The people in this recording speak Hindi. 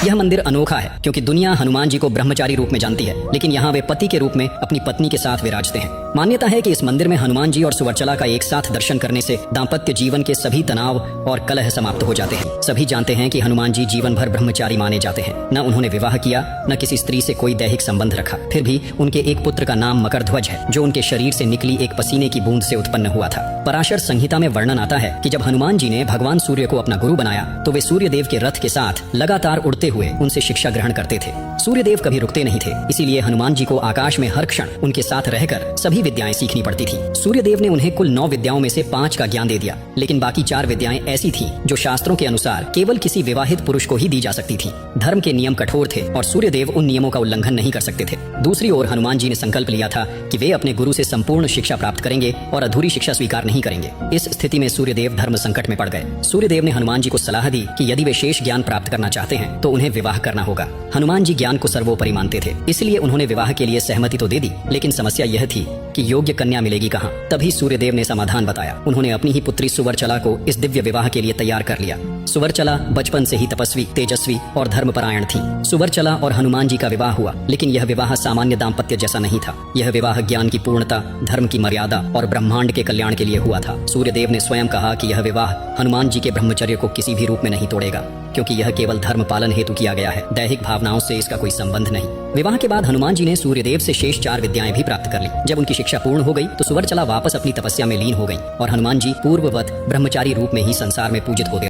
यह मंदिर अनोखा है क्योंकि दुनिया हनुमान जी को ब्रह्मचारी रूप में जानती है, लेकिन यहाँ वे पति के रूप में अपनी पत्नी के साथ विराजते हैं। मान्यता है कि इस मंदिर में हनुमान जी और सुवर्चला का एक साथ दर्शन करने से दाम्पत्य जीवन के सभी तनाव और कलह समाप्त हो जाते हैं। सभी जानते हैं कि हनुमान जी जीवन भर ब्रह्मचारी माने जाते हैं। न उन्होंने विवाह किया, न किसी स्त्री से कोई दैहिक संबंध रखा। फिर भी उनके एक पुत्र का नाम मकरध्वज है, जो उनके शरीर से निकली एक पसीने की बूंद से उत्पन्न हुआ था। पराशर संहिता में वर्णन आता है कि जब हनुमान जी ने भगवान सूर्य को अपना गुरु बनाया तो वे सूर्य देव के रथ के साथ लगातार उड़ते हुए उनसे शिक्षा ग्रहण करते थे। सूर्य देव कभी रुकते नहीं थे, इसीलिए हनुमान जी को आकाश में हर क्षण उनके साथ रहकर सभी विद्याएं सीखनी पड़ती थी। सूर्य देव ने उन्हें कुल 9 विद्याओं में से 5 का ज्ञान दे दिया, लेकिन बाकी 4 विद्याएं ऐसी थीं जो शास्त्रों के अनुसार केवल किसी विवाहित पुरुष को ही दी जा सकती थी। धर्म के नियम कठोर थे और सूर्य देव उन नियमों का उल्लंघन नहीं कर सकते थे। दूसरी ओर हनुमान जी ने संकल्प लिया था कि वे अपने गुरु से संपूर्ण शिक्षा प्राप्त करेंगे और अधूरी शिक्षा स्वीकार नहीं करेंगे। इस स्थिति में सूर्य देव धर्म संकट में पड़ गए। सूर्य देव ने हनुमान जी को सलाह दी कि यदि वे शेष ज्ञान प्राप्त करना चाहते हैं तो उन्हें विवाह करना होगा। हनुमान जी ज्ञान को सर्वोपरि मानते थे, इसलिए उन्होंने विवाह के लिए सहमति तो दे दी, लेकिन समस्या यह थी कि योग्य कन्या मिलेगी कहाँ। तभी सूर्य देव ने समाधान बताया। उन्होंने अपनी ही पुत्री सुवर्चला को इस दिव्य विवाह के लिए तैयार कर लिया। सुवर्चला बचपन से ही तपस्वी, तेजस्वी और धर्मपरायण थी। सुवर्चला और हनुमान जी का विवाह हुआ, लेकिन यह विवाह सामान्य दाम्पत्य जैसा नहीं था। यह विवाह ज्ञान की पूर्णता, धर्म की मर्यादा और ब्रह्मांड के कल्याण के लिए हुआ था। सूर्य देव ने स्वयं कहा कि यह विवाह हनुमान जी के ब्रह्मचर्य को किसी भी रूप में नहीं तोड़ेगा, क्योंकि यह केवल धर्म पालन हेतु किया गया है। दैहिक भावनाओं से इसका कोई संबंध नहीं। विवाह के बाद हनुमान जी ने सूर्यदेव से शेष 4 विद्याएं भी प्राप्त कर ली। जब उनकी शिक्षा पूर्ण हो गई तो सुवर्चला वापस अपनी तपस्या में लीन हो गई और हनुमान जी पूर्ववत ब्रह्मचारी रूप में ही संसार में पूजित हो गए।